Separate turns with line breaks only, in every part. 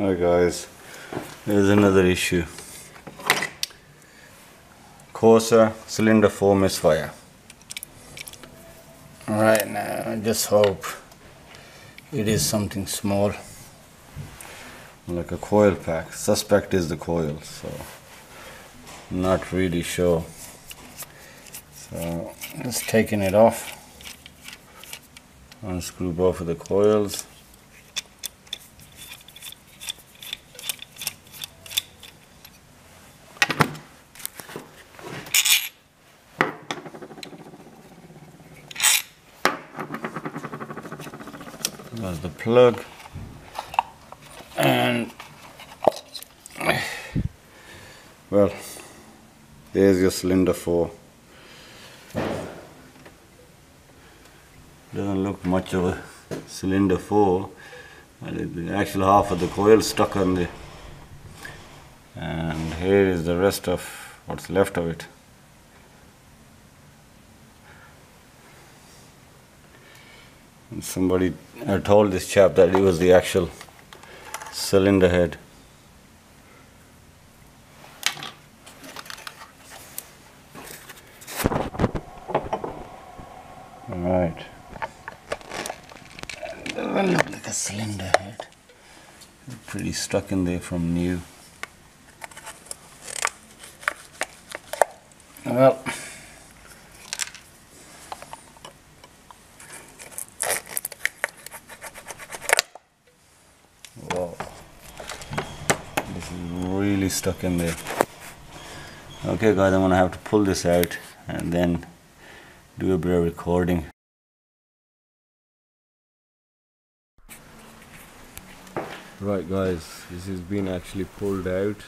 Alright guys, here's another issue. Corsa cylinder 4 misfire. Right now, I just hope it is something small, like a coil pack. Suspect is the coil, so not really sure. So just taking it off. Unscrew both of the coils. There's the plug, and well, there's your cylinder 4. Doesn't look much of a cylinder 4. The actual half of the coil stuck on the, and here is the rest of what's left of it. And somebody had told this chap that it was the actual cylinder head. Alright. It doesn't look like a cylinder head. Pretty stuck in there from new. Well, whoa, this is really stuck in there. Okay guys, I'm gonna have to pull this out and then do a bit of recording. Right guys, this has been actually pulled out.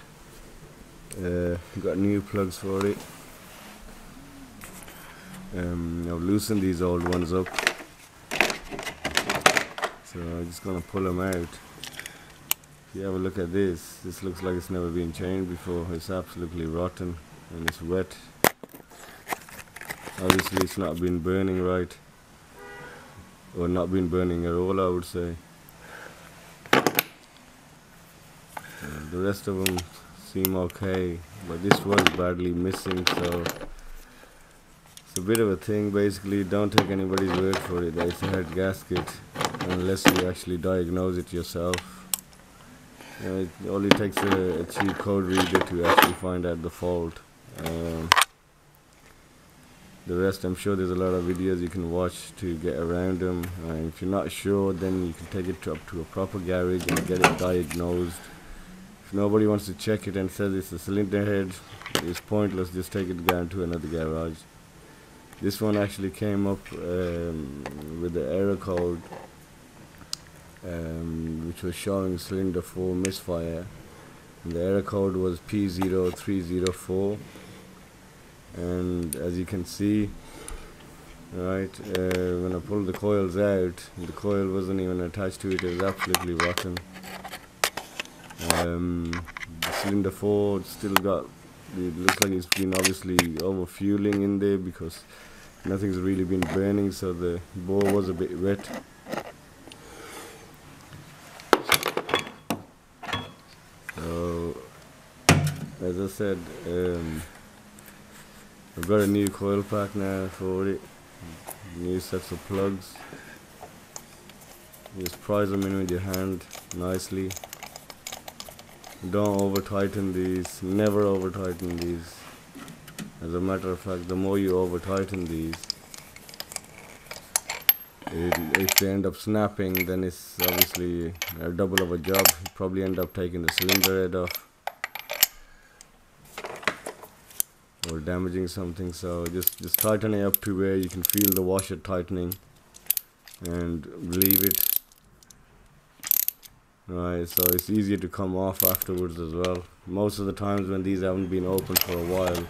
Got new plugs for it. I've loosened these old ones up, so I'm just gonna pull them out. If you have a look at this, this looks like it's never been changed before. It's absolutely rotten and it's wet. Obviously it's not been burning right, or not been burning at all, I would say. The rest of them seem okay, but this one's badly missing, so it's a bit of a thing. Basically, don't take anybody's word for it that it's a head gasket unless you actually diagnose it yourself. It only takes a cheap code reader to actually find out the fault. The rest, I'm sure there's a lot of videos you can watch to get around them. If you're not sure, then you can take it up to a proper garage and get it diagnosed. If nobody wants to check it and says it's a cylinder head, it's pointless. Just take it down to another garage. This one actually came up with the error code, which was showing cylinder 4 misfire, and the error code was P0304. And as you can see, right, when I pulled the coils out, the coil wasn't even attached to it. It was absolutely rotten. The cylinder 4 still got, it looks like it's been obviously over fueling in there because nothing's really been burning, so the bore was a bit wet. So as I said, I've got a new coil pack now for it, new sets of plugs. Just prise them in with your hand nicely. Don't over tighten these, never over tighten these. As a matter of fact, the more you over tighten these, if they end up snapping, then it's obviously a double of a job. You probably end up taking the cylinder head off or damaging something. So just tighten it up to where you can feel the washer tightening and leave it. Right, so it's easier to come off afterwards as well. Most of the times when these haven't been open for a while,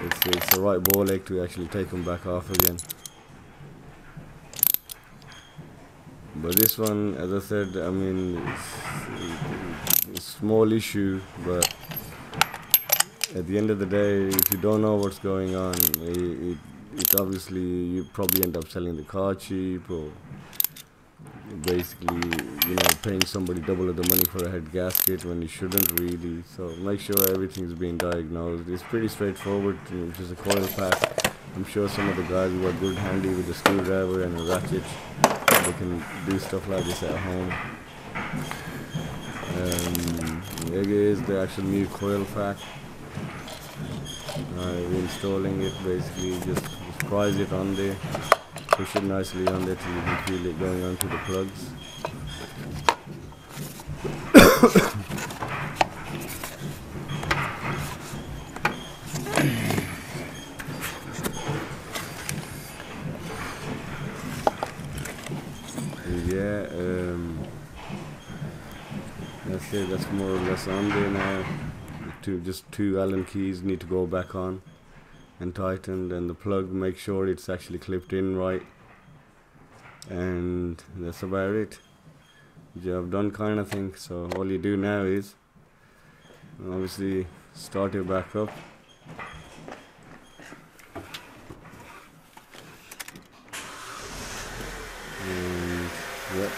it's the right ball ache to actually take them back off again. But this one, as I said, I mean, it's a small issue, but at the end of the day, if you don't know what's going on, it obviously, you probably end up selling the car cheap, or basically, you know, paying somebody double of the money for a head gasket when you shouldn't really. So make sure everything's being diagnosed. It's pretty straightforward, just a coil pack. I'm sure some of the guys who are good handy with a screwdriver and a ratchet, they can do stuff like this at home. Here is the actual new coil pack. Reinstalling it, basically just prise it on there, push it nicely on there till you can feel it going onto the plugs. Yeah, that's it, that's more or less on there now. Just two Allen keys need to go back on and tightened, and the plug, make sure it's actually clipped in right, and that's about it. Job done kind of thing. So all you do now is obviously start it back up. And yep,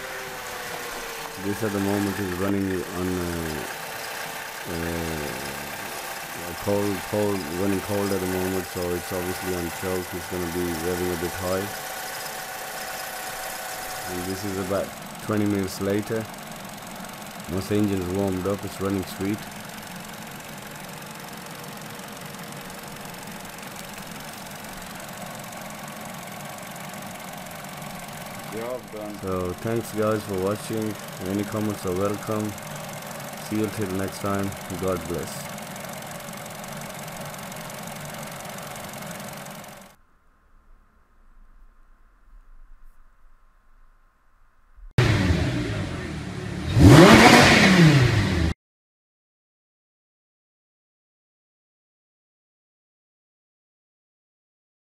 this at the moment is running on running cold at the moment, so it's obviously on choke. It's going to be revving a bit high, and this is about 20 minutes later. Once the engine's warmed up, it's running sweet.
Job done.
So thanks guys for watching. Any comments are welcome. See you till next time. God bless.